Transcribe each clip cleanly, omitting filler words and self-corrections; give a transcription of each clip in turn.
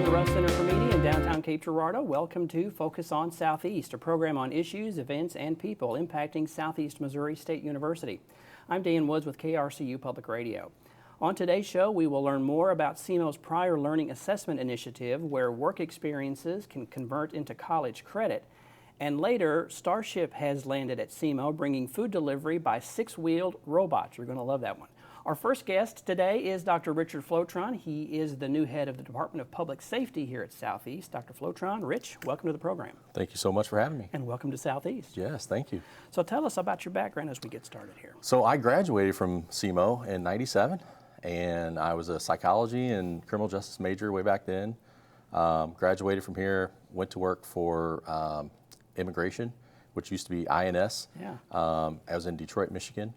the Russ Center for Media in downtown Cape Girardeau. Welcome to Focus on Southeast, a program on issues, events, and people impacting Southeast Missouri State University. I'm Dan Woods with KRCU Public Radio. On today's show, we will learn more about SEMO's Prior Learning Assessment Initiative, where work experiences can convert into college credit. And later, Starship has landed at SEMO, bringing food delivery by six-wheeled robots. You're going to love that one. Our first guest today is Dr. Richard Flotron. He is the new head of the Department of Public Safety here at Southeast. Dr. Flotron, Rich, welcome to the program. Thank you so much for having me. And welcome to Southeast. Yes, thank you. So tell us about your background as we get started here. So I graduated from SEMO in '97, and I was a psychology and criminal justice major way back then. Graduated from here, went to work for immigration, which used to be INS. Yeah. I was in Detroit, Michigan,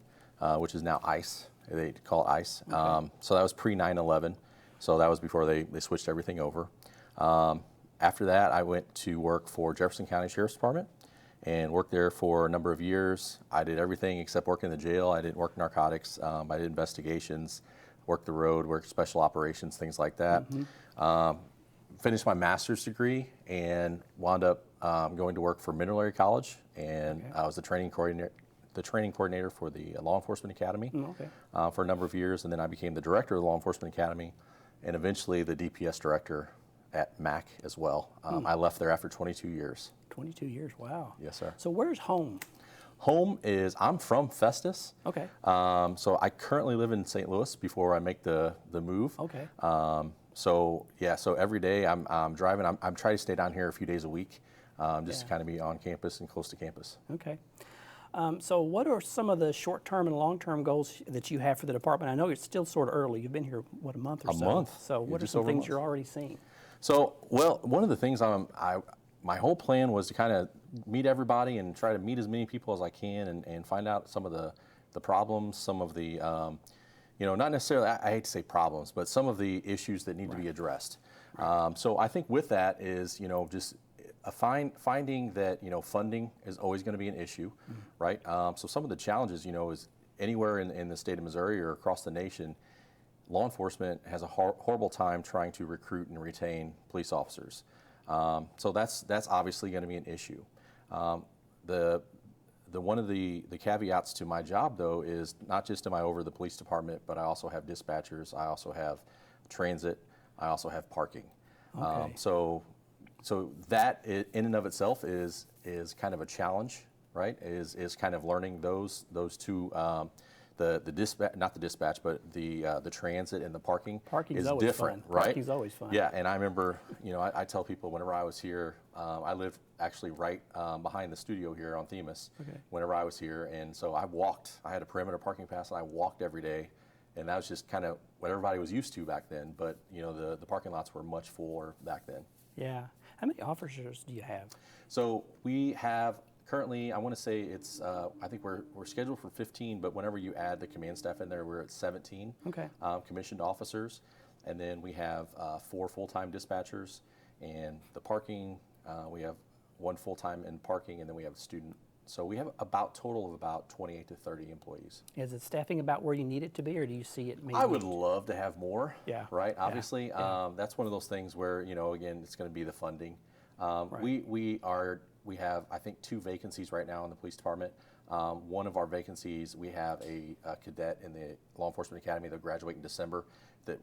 which is now ICE. They call it ICE. Okay. So that was pre 9/11. So that was before they switched everything over. After that, I went to work for Jefferson County Sheriff's Department and worked there for a number of years. I did everything except work in the jail. I didn't work narcotics. I did investigations, worked the road, worked special operations, things like that. Finished my master's degree and wound up going to work for Mineral College, and I was the training coordinator for the Law Enforcement Academy for a number of years, and then I became the director of the Law Enforcement Academy and eventually the DPS director at MAC as well. I left there after 22 years. 22 years, wow. Yes, sir. So where's home? Home is, I'm from Festus. Okay. So I currently live in St. Louis before I make the move. Okay. So yeah, so every day I'm driving. I'm trying to stay down here a few days a week, just to kind of be on campus and close to campus. Okay. So what are some of the short-term and long-term goals that you have for the department? I know it's still sort of early. You've been here, what, a month or so? A month. So what are some things you're already seeing? So, well, one of the things my whole plan was to kind of meet everybody and try to meet as many people as I can and find out some of the problems, some of the, not necessarily, I hate to say problems, but some of the issues that need to be addressed. So I think with that is, just finding that, funding is always going to be an issue, right? So some of the challenges, is anywhere in the state of Missouri or across the nation, law enforcement has a horrible time trying to recruit and retain police officers. So that's obviously going to be an issue. One of the caveats to my job, though, is not just am I over the police department, but I also have dispatchers, I also have transit, I also have parking. Okay. So that in and of itself is kind of a challenge, right? Is kind of learning those two. The dispatch, not the dispatch, but the transit and the parking. Parking's is always different, fun. right? Parking's always fun. Yeah, and I remember, I tell people whenever I was here, I lived actually right behind the studio here on Themis. Okay. Whenever I was here, and so I walked. I had a perimeter parking pass, and I walked every day, and that was just kind of what everybody was used to back then. But the parking lots were much fuller back then. Yeah. How many officers do you have? So we have. Currently, I want to say it's, I think we're scheduled for 15, but whenever you add the command staff in there, we're at 17 commissioned officers. And then we have 4 full-time dispatchers. And the parking, we have 1 full-time in parking, and then we have a student. So we have total of about 28 to 30 employees. Is it staffing about where you need it to be, or do you see it maybe? I would love to have more, right? Obviously, that's one of those things where, again, it's going to be the funding. We have, I think, 2 vacancies right now in the police department. One of our vacancies, we have a cadet in the Law Enforcement Academy that'll graduate in December that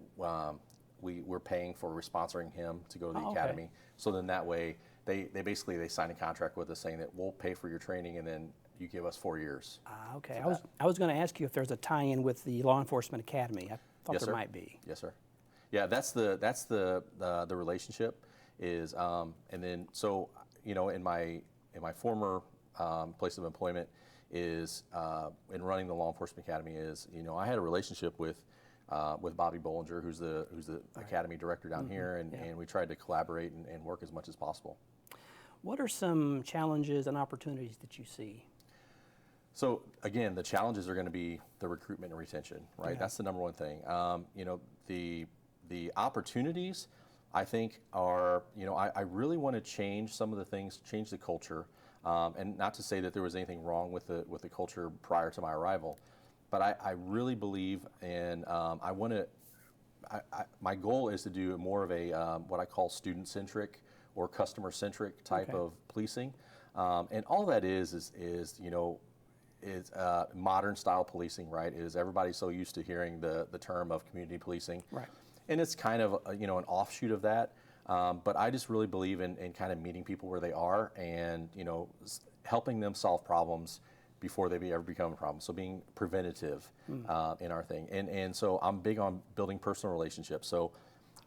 we're paying for sponsoring him to go to the academy. So then that way, they basically sign a contract with us saying that we'll pay for your training and then you give us 4 years. Okay. I was going to ask you if there's a tie-in with the Law Enforcement Academy. I thought there might be. Yes, sir. Yeah, that's the relationship is, and then so. In my former place of employment is in running the Law Enforcement Academy is I had a relationship with Bobby Bollinger, who's the academy director down here, and we tried to collaborate and work as much as possible. What are some challenges and opportunities that you see? So again, the challenges are going to be the recruitment and retention, right? Yeah. That's the number one thing. The opportunities, I think, are, I really want to change some of the things, change the culture, and not to say that there was anything wrong with the culture prior to my arrival, but I really believe in, I want to my goal is to do more of a what I call student-centric or customer-centric type of policing, and all that is you know, is modern style policing, right? Is everybody's so used to hearing the term of community policing, Right. and it's kind of you know, an offshoot of that. But I just really believe in kind of meeting people where they are, and you know, helping them solve problems before they ever become a problem. So being preventative in our thing, and so I'm big on building personal relationships. So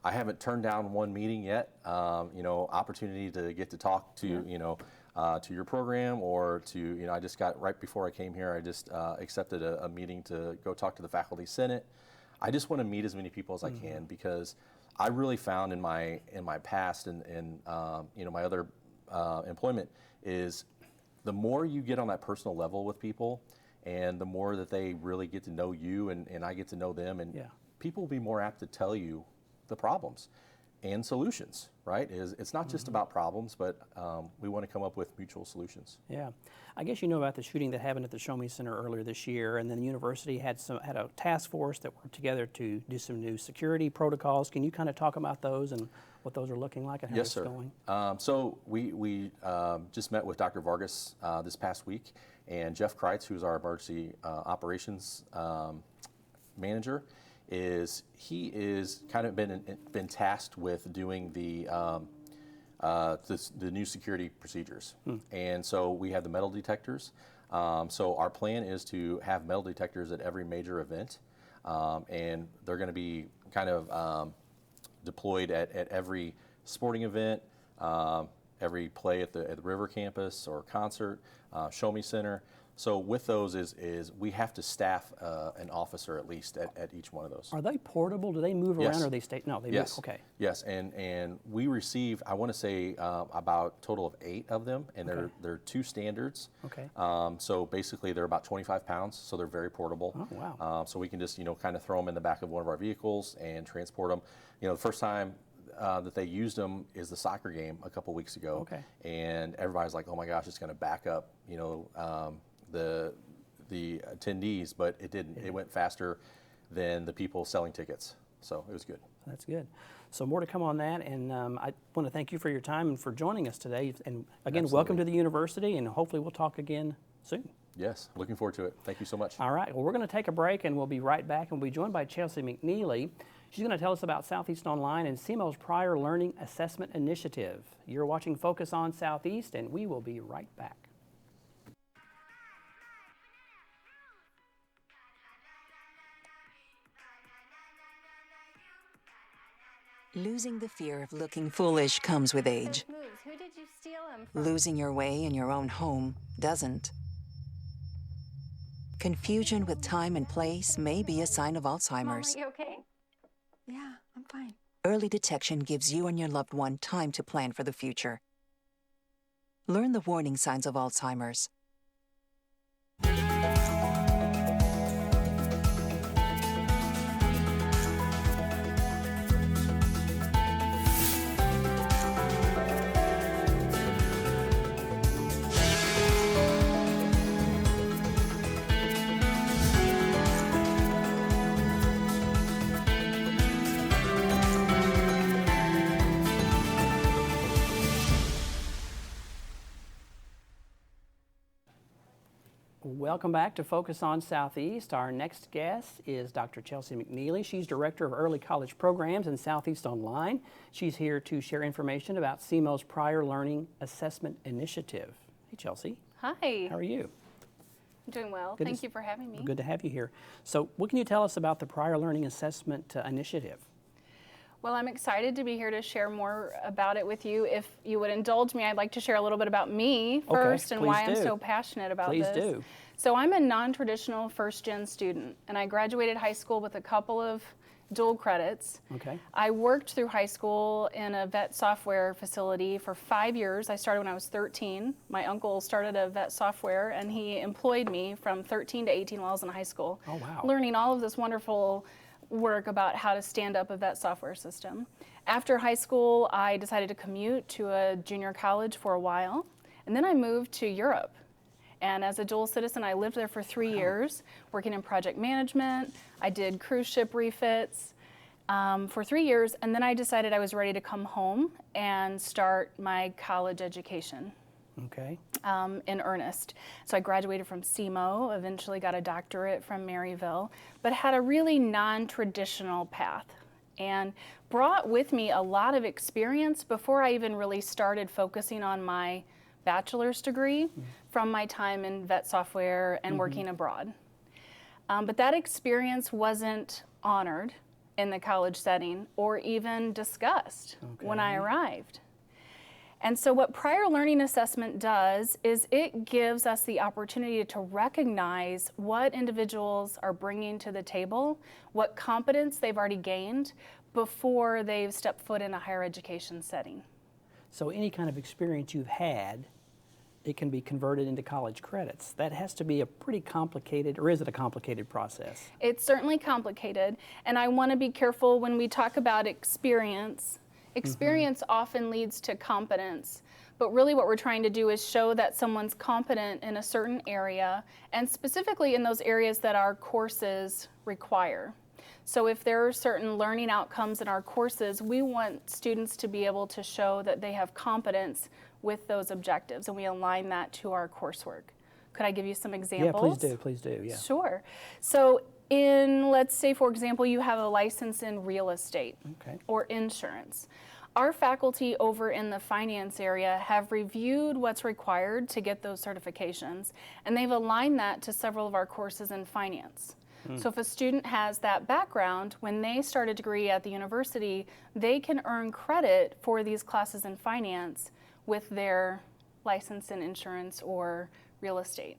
I haven't turned down one meeting yet. You know, opportunity to get to talk to you know, to your program, or to, you know, I just got, right before I came here, I just accepted a meeting to go talk to the faculty senate. I just want to meet as many people as I can, because I really found in my past and you know, my other employment, is the more you get on that personal level with people, and the more that they really get to know you, and I get to know them, and people will be more apt to tell you the problems and solutions, right? It's not just about problems, but we want to come up with mutual solutions. Yeah, I guess you know about the shooting that happened at the Show Me Center earlier this year, and then the university had a task force that worked together to do some new security protocols. Can you kind of talk about those and what those are looking like and how it's going? So we just met with Dr. Vargas this past week, and Jeff Kreitz, who's our emergency operations manager, he is kind of been tasked with doing the new security procedures. And so we have the metal detectors. So our plan is to have metal detectors at every major event, and they're going to be kind of deployed at every sporting event, every play at the River campus or concert, Show Me Center. So with those is we have to staff an officer at least at each one of those. Are they portable? Do they move around, or they stay? No, they move. Okay. Yes, and we receive, I want to say, about a total of 8 of them, and they're 2 standards. Okay. So basically, they're about 25 pounds, so they're very portable. Oh, wow. So we can just, you know, kind of throw them in the back of one of our vehicles and transport them. You know, the first time that they used them is the soccer game a couple weeks ago. Okay. And everybody's like, oh my gosh, it's going to back up, you know, the attendees, but it didn't. It went faster than the people selling tickets, so it was good. That's good. So more to come on that, and I want to thank you for your time and for joining us today. And again, welcome to the university, and hopefully we'll talk again soon. Yes, looking forward to it. Thank you so much. All right, well, we're going to take a break, and we'll be right back, and we'll be joined by Chelsea McNeely. She's going to tell us about Southeast Online and SEMO's Prior Learning Assessment Initiative. You're watching Focus on Southeast, and we will be right back. Losing the fear of looking foolish comes with age. Who did you steal them from? Losing your way in your own home doesn't. Confusion with time and place may be a sign of Alzheimer's. Mom, are you okay? Yeah, I'm fine. Early detection gives you and your loved one time to plan for the future. Learn the warning signs of Alzheimer's. Welcome back to Focus on Southeast. Our next guest is Dr. Chelsea McNeely. She's Director of Early College Programs in Southeast Online. She's here to share information about SEMO's Prior Learning Assessment Initiative. Hey, Chelsea. Hi. How are you? I'm doing well. Good Thank you for having me. Good to have you here. So what can you tell us about the Prior Learning Assessment Initiative? Well, I'm excited to be here to share more about it with you. If you would indulge me, I'd like to share a little bit about me first and why I'm so passionate about this. Please do. So I'm a non-traditional first-gen student, and I graduated high school with a couple of dual credits. Okay. I worked through high school in a vet software facility for 5 years. I started when I was 13. My uncle started a vet software, and he employed me from 13 to 18 while I was in high school. Oh, wow. Learning all of this wonderful work about how to stand up a vet software system. After high school, I decided to commute to a junior college for a while, and then I moved to Europe. And as a dual citizen, I lived there for 3 years, working in project management. I did cruise ship refits. for 3 years, and then I decided I was ready to come home and start my college education. Okay. In earnest. So I graduated from SEMO, eventually got a doctorate from Maryville, but had a really non-traditional path and brought with me a lot of experience before I even really started focusing on my bachelor's degree from my time in vet software and working abroad. But that experience wasn't honored in the college setting or even discussed when I arrived. And so what prior learning assessment does is it gives us the opportunity to recognize what individuals are bringing to the table, what competence they've already gained before they've stepped foot in a higher education setting. So any kind of experience you've had, it can be converted into college credits. That has to be a pretty complicated, or is it a complicated process? It's certainly complicated, and I want to be careful when we talk about experience. Experience often leads to competence, but really what we're trying to do is show that someone's competent in a certain area, and specifically in those areas that our courses require. So if there are certain learning outcomes in our courses, we want students to be able to show that they have competence with those objectives, and we align that to our coursework. Could I give you some examples? Yeah, please do, yeah. Sure. So let's say, for example, you have a license in real estate or insurance. Our faculty over in the finance area have reviewed what's required to get those certifications, and they've aligned that to several of our courses in finance. So if a student has that background, when they start a degree at the university, they can earn credit for these classes in finance with their license in insurance or real estate.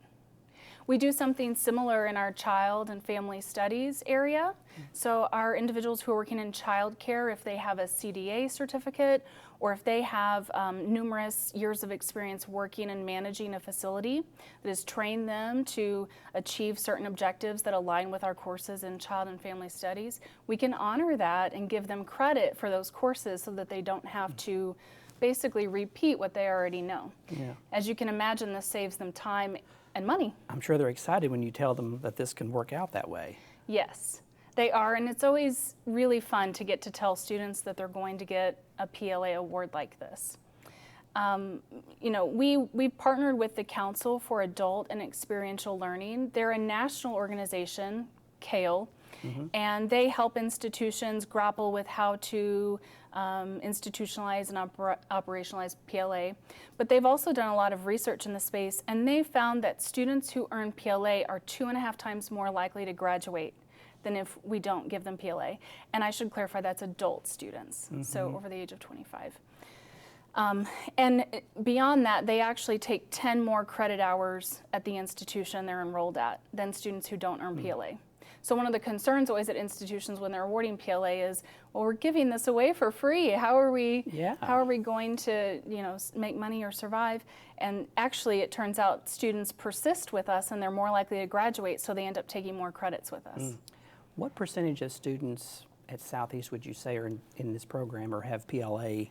We do something similar in our child and family studies area. So our individuals who are working in child care, if they have a CDA certificate or if they have numerous years of experience working and managing a facility that has trained them to achieve certain objectives that align with our courses in child and family studies, we can honor that and give them credit for those courses so that they don't have to basically repeat what they already know. Yeah. As you can imagine, this saves them time and money. I'm sure they're excited when you tell them that this can work out that way. Yes, they are, and it's always really fun to get to tell students that they're going to get a PLA award like this. You know, we partnered with the Council for Adult and Experiential Learning. They're a national organization, CALE, and they help institutions grapple with how to institutionalize and operationalize PLA. But they've also done a lot of research in the space, and they found that students who earn PLA are 2.5 times more likely to graduate than if we don't give them PLA. And I should clarify, that's adult students, so over the age of 25. And beyond that, they actually take 10 more credit hours at the institution they're enrolled at than students who don't earn PLA. So one of the concerns always at institutions when they're awarding PLA is, well, we're giving this away for free. How are we going to, you know, make money or survive? And actually, it turns out students persist with us, and they're more likely to graduate, so they end up taking more credits with us. What percentage of students at Southeast would you say are in this program or have PLA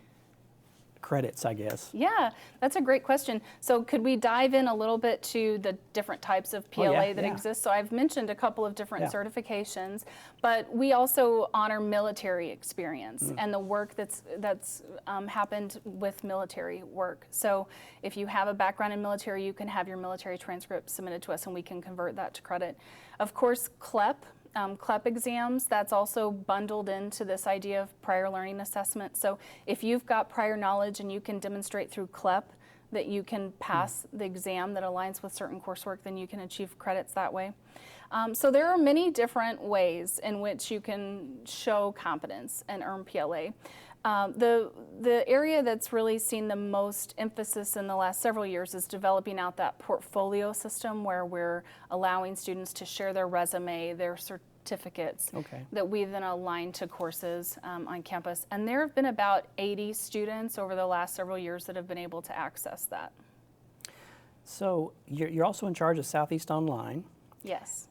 credits, I guess? Yeah, that's a great question. So could we dive in a little bit to the different types of PLA that exist? So I've mentioned a couple of different certifications, but we also honor military experience and the work that's happened with military work. So if you have a background in military, you can have your military transcript submitted to us and we can convert that to credit. Of course, CLEP exams, that's also bundled into this idea of prior learning assessment. So if you've got prior knowledge and you can demonstrate through CLEP that you can pass the exam that aligns with certain coursework, then you can achieve credits that way. So there are many different ways in which you can show competence and earn PLA. The area that's really seen the most emphasis in the last several years is developing out that portfolio system where we're allowing students to share their resume, their certificates that we then align to courses on campus. And there have been about 80 students over the last several years that have been able to access that. So you're also in charge of Southeast Online. Yes.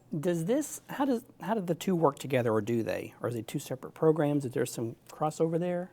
How do the two work together, or do they? Or is it two separate programs? Is there some crossover there?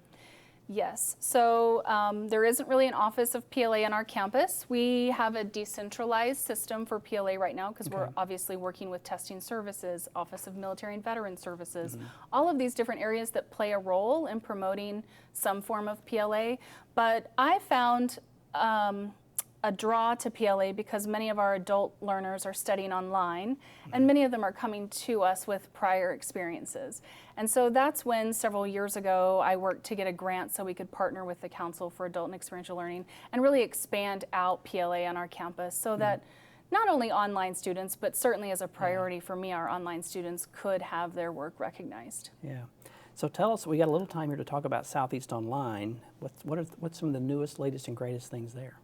Yes, so there isn't really an office of PLA on our campus. We have a decentralized system for PLA right now because we're obviously working with testing services, Office of Military and Veteran Services, all of these different areas that play a role in promoting some form of PLA. But I found a draw to PLA because many of our adult learners are studying online and many of them are coming to us with prior experiences. And so that's when several years ago I worked to get a grant so we could partner with the Council for Adult and Experiential Learning and really expand out PLA on our campus so that not only online students, but certainly as a priority for me, our online students could have their work recognized. Yeah. So tell us, we got a little time here to talk about Southeast Online. What's some of the newest, latest, and greatest things there?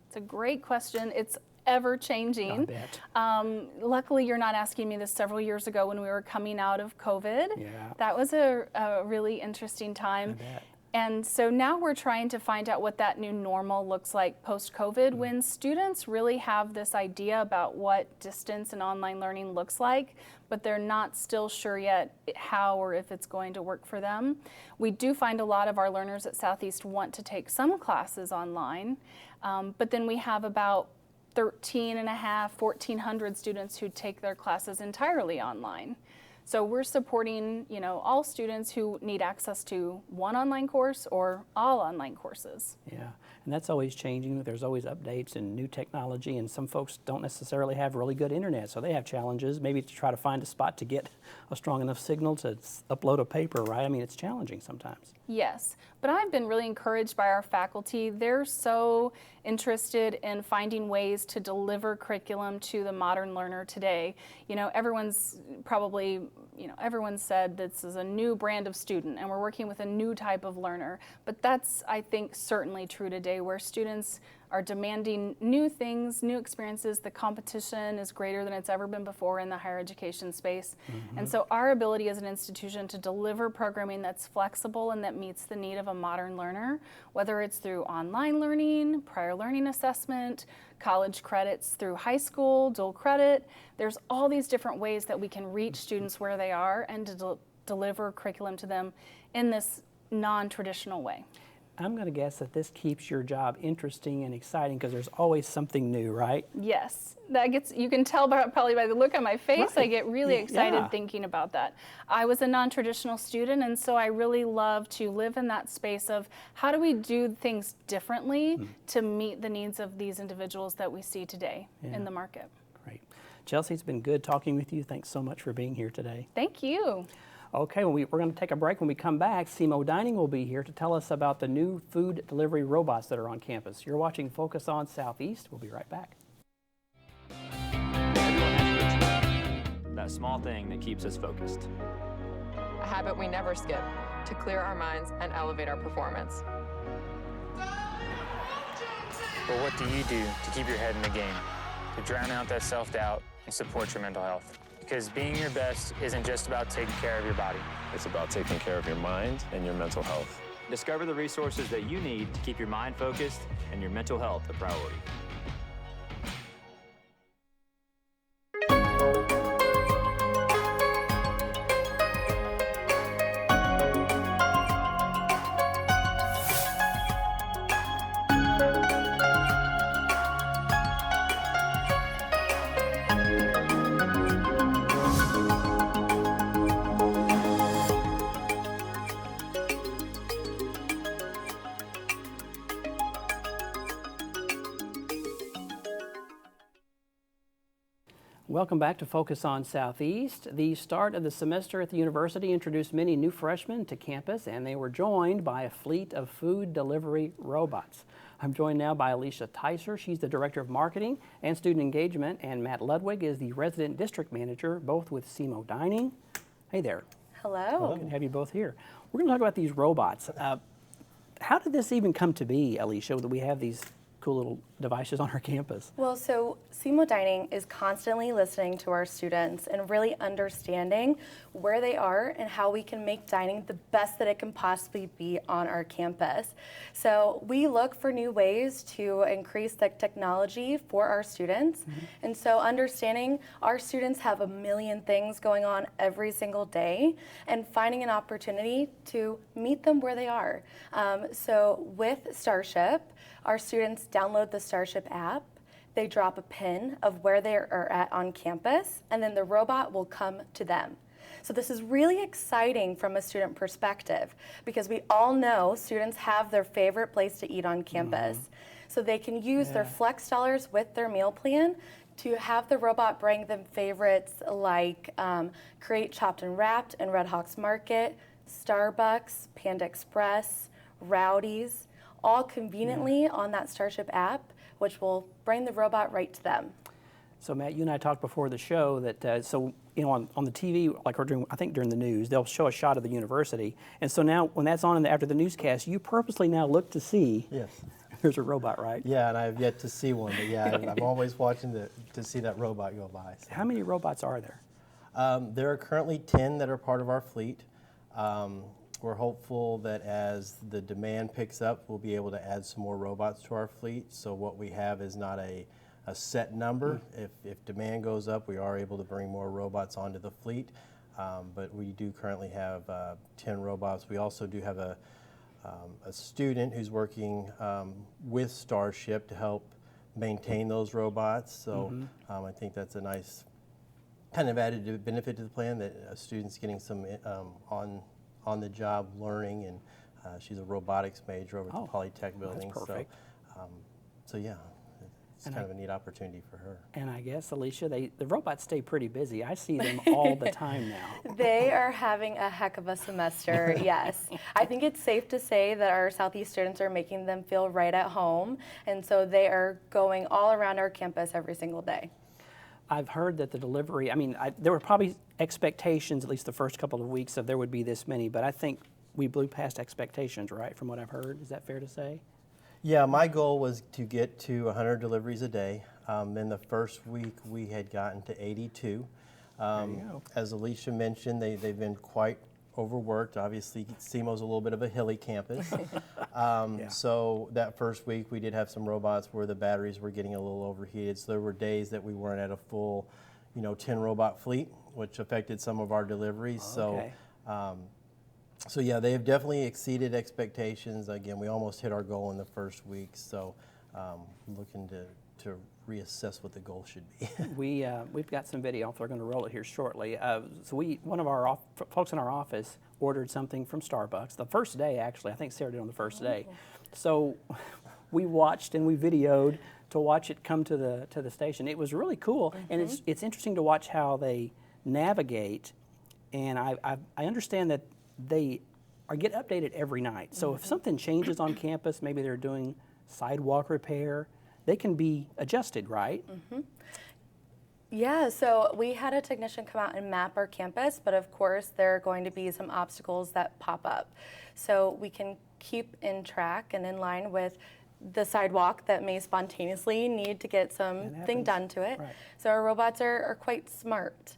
It's a great question. It's ever changing. I bet. Luckily, you're not asking me this several years ago when we were coming out of COVID. Yeah. That was a really interesting time. I bet. And so now we're trying to find out what that new normal looks like post-COVID when students really have this idea about what distance and online learning looks like, but they're not still sure yet how or if it's going to work for them. We do find a lot of our learners at Southeast want to take some classes online, but then we have about 1,400 students who take their classes entirely online. So we're supporting, all students who need access to one online course or all online courses. Yeah, and that's always changing. There's always updates and new technology, and some folks don't necessarily have really good internet, so they have challenges, maybe to try to find a spot to get a strong enough signal to upload a paper, right? I mean, it's challenging sometimes. Yes, but I've been really encouraged by our faculty. They're so interested in finding ways to deliver curriculum to the modern learner today. Everyone's probably, everyone said this is a new brand of student and we're working with a new type of learner. But that's, I think, certainly true today where students are demanding new things, new experiences. The competition is greater than it's ever been before in the higher education space. And so our ability as an institution to deliver programming that's flexible and that meets the need of a modern learner, whether it's through online learning, prior learning assessment, college credits through high school, dual credit, there's all these different ways that we can reach students where they are and to deliver curriculum to them in this non-traditional way. I'm going to guess that this keeps your job interesting and exciting because there's always something new, right? Yes, you can tell probably by the look on my face, Right. I get really excited thinking about that. I was a non-traditional student, and so I really love to live in that space of how do we do things differently to meet the needs of these individuals that we see today in the market. Great. Chelsea, it's been good talking with you. Thanks so much for being here today. Thank you. Okay, we're going to take a break. When we come back, SEMO Dining will be here to tell us about the new food delivery robots that are on campus. You're watching Focus on Southeast. We'll be right back. That small thing that keeps us focused. A habit we never skip to clear our minds and elevate our performance. But what do you do to keep your head in the game, to drown out that self-doubt and support your mental health? Because being your best isn't just about taking care of your body. It's about taking care of your mind and your mental health. Discover the resources that you need to keep your mind focused and your mental health a priority. Welcome back to Focus on Southeast. The start of the semester at the university introduced many new freshmen to campus, and they were joined by a fleet of food delivery robots. I'm joined now by Alicia Tyser. She's the Director of Marketing and Student Engagement, and Matt Ludwig is the Resident District Manager, both with SEMO Dining. Hey there. Hello. Good to have you both here. We're going to talk about these robots. How did this even come to be, Alicia, that we have these cool little devices on our campus? Well, so SEMO Dining is constantly listening to our students and really understanding where they are and how we can make dining the best that it can possibly be on our campus. So we look for new ways to increase the technology for our students. And so understanding our students have a million things going on every single day and finding an opportunity to meet them where they are. So with Starship, our students download the Starship app, they drop a pin of where they are at on campus, and then the robot will come to them. So this is really exciting from a student perspective because we all know students have their favorite place to eat on campus. So they can use their flex dollars with their meal plan to have the robot bring them favorites like Create Chopped and Wrapped and Red Hawk's Market, Starbucks, Panda Express, Rowdy's, all conveniently on that Starship app, which will bring the robot right to them. So Matt, you and I talked before the show that, so you know, on the TV, like we're doing, I think during the news, they'll show a shot of the university. And so now when that's on after the newscast, you purposely now look to see Yes. if there's a robot, right? Yeah, and I've yet to see one, but yeah, I'm always watching to see that robot go by. So. How many robots are there? There are currently 10 that are part of our fleet. We're hopeful that as the demand picks up, we'll be able to add some more robots to our fleet. So what we have is not a set number. If demand goes up, we are able to bring more robots onto the fleet. But we do currently have 10 robots. We also do have a student who's working with Starship to help maintain those robots. So I think that's a nice kind of added benefit to the plan that a student's getting some on-the-job learning, and she's a robotics major over at the Polytech building. That's perfect. So yeah, it's kind of a neat opportunity for her. And I guess, Alicia, the robots stay pretty busy. I see them all the time now. They are having a heck of a semester, yes. I think it's safe to say that our Southeast students are making them feel right at home, and so they are going all around our campus every single day. I've heard that the delivery, I mean, there were probably expectations, at least the first couple of weeks, of there would be this many, but I think we blew past expectations, right, from what I've heard. Is that fair to say? Yeah, my goal was to get to 100 deliveries a day. Then the first week we had gotten to 82. There you go. As Alicia mentioned, they've been quite overworked. Obviously, SEMO's a little bit of a hilly campus. So that first week we did have some robots where the batteries were getting a little overheated. So there were days that we weren't at a full, 10 robot fleet, which affected some of our deliveries. Okay. So yeah, they have definitely exceeded expectations. Again, we almost hit our goal in the first week. So looking to reassess what the goal should be. We've got some video. We're going to roll it here shortly. So one of our folks in our office ordered something from Starbucks the first day, actually. I think Sarah did on the first day. So we watched and we videoed to watch it come to the station. It was really cool, and it's interesting to watch how they navigate. And I understand that they get updated every night. So if something changes on campus, maybe they're doing sidewalk repair, they can be adjusted, right? Yeah, so we had a technician come out and map our campus, but of course there are going to be some obstacles that pop up. So we can keep in track and in line with the sidewalk that may spontaneously need to get something done to it. Right. So our robots are quite smart.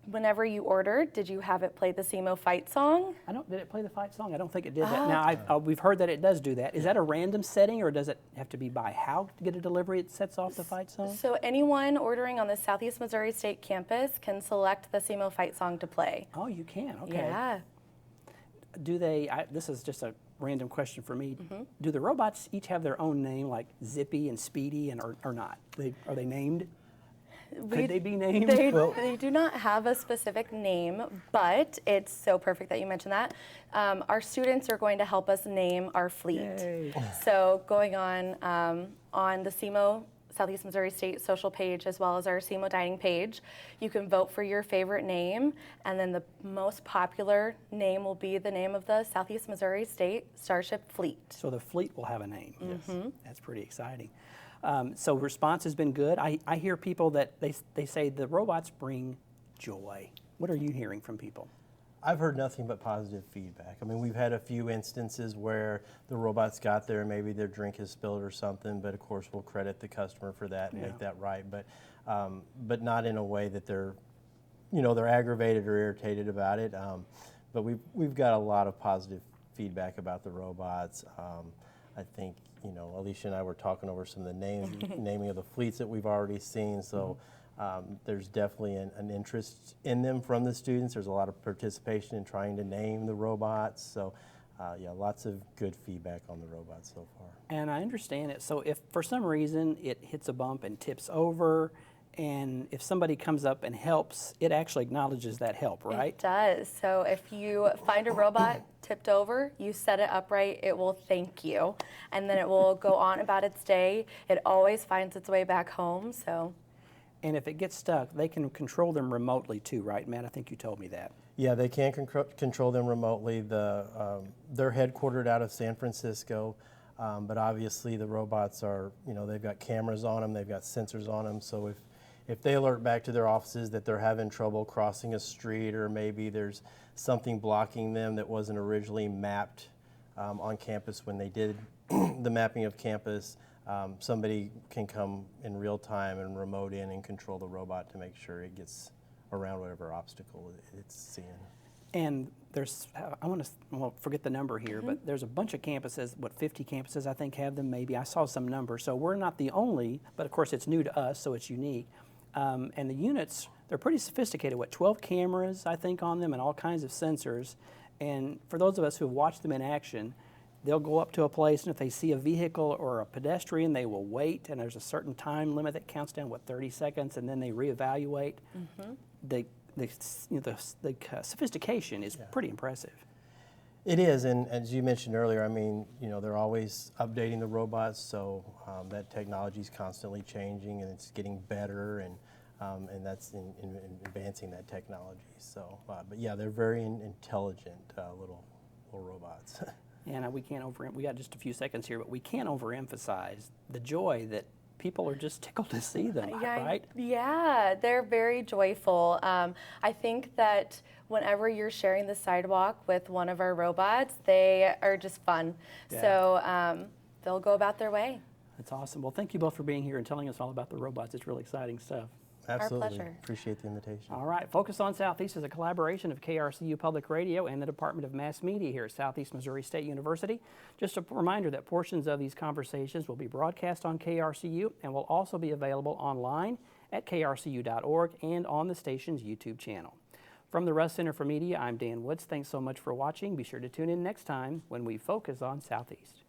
Whenever you ordered, did you have it play the SEMO fight song? Did it play the fight song? I don't think it did that. Now, we've heard that it does do that. Is that a random setting, or does it have to be by how to get a delivery it sets off the fight song? So anyone ordering on the Southeast Missouri State campus can select the SEMO fight song to play. Oh, you can, okay. Yeah. Do they, this is just a random question for me, do the robots each have their own name, like Zippy and Speedy, and or not? Are they named? Could they be named? They do not have a specific name, but it's so perfect that you mentioned that. Our students are going to help us name our fleet. Yay. So going on the SEMO Southeast Missouri State social page, as well as our SEMO dining page, you can vote for your favorite name, and then the most popular name will be the name of the Southeast Missouri State Starship Fleet. So the fleet will have a name. Yes. That's pretty exciting. So response has been good. I hear people that they say the robots bring joy. What are you hearing from people? I've heard nothing but positive feedback. I mean, we've had a few instances where the robots got there, maybe their drink has spilled or something, but of course we'll credit the customer for that and make that right. But not in a way that they're, they're aggravated or irritated about it. But we've got a lot of positive feedback about the robots. I think, Alicia and I were talking over some of the naming of the fleets that we've already seen. So. There's definitely an interest in them from the students. There's a lot of participation in trying to name the robots. So, yeah, lots of good feedback on the robots so far. And I understand it. So if for some reason it hits a bump and tips over, and if somebody comes up and helps, it actually acknowledges that help, right? It does. So if you find a robot tipped over, you set it upright, it will thank you. And then it will go on about its day. It always finds its way back home, so. And if it gets stuck, they can control them remotely too, right, Matt? I think you told me that. Yeah, they can control them remotely. They're headquartered out of San Francisco, but obviously the robots are, they've got cameras on them, they've got sensors on them, so if they alert back to their offices that they're having trouble crossing a street, or maybe there's something blocking them that wasn't originally mapped on campus when they did the mapping of campus, somebody can come in real time and remote in and control the robot to make sure it gets around whatever obstacle it's seeing. And there's, I want to forget the number here, but there's a bunch of campuses, 50 campuses I think have them maybe. I saw some number. So we're not the only, but of course it's new to us, so it's unique. And the units, they're pretty sophisticated. 12 cameras I think on them and all kinds of sensors. And for those of us who have watched them in action, they'll go up to a place, and if they see a vehicle or a pedestrian, they will wait, and there's a certain time limit that counts down, 30 seconds, and then they reevaluate. The sophistication is pretty impressive. It is, and as you mentioned earlier, I mean, they're always updating the robots, so that technology is constantly changing, and it's getting better, and that's in advancing that technology. So, but yeah, they're very intelligent little robots. And we got just a few seconds here, but we can't overemphasize the joy that people are just tickled to see them, right? Yeah, they're very joyful. I think that whenever you're sharing the sidewalk with one of our robots, they are just fun. Yeah. So they'll go about their way. That's awesome. Well, thank you both for being here and telling us all about the robots. It's really exciting stuff. Absolutely. Our pleasure. Appreciate the invitation. All right. Focus on Southeast is a collaboration of KRCU Public Radio and the Department of Mass Media here at Southeast Missouri State University. Just a reminder that portions of these conversations will be broadcast on KRCU and will also be available online at krcu.org and on the station's YouTube channel. From the Russ Center for Media, I'm Dan Woods. Thanks so much for watching. Be sure to tune in next time when we focus on Southeast.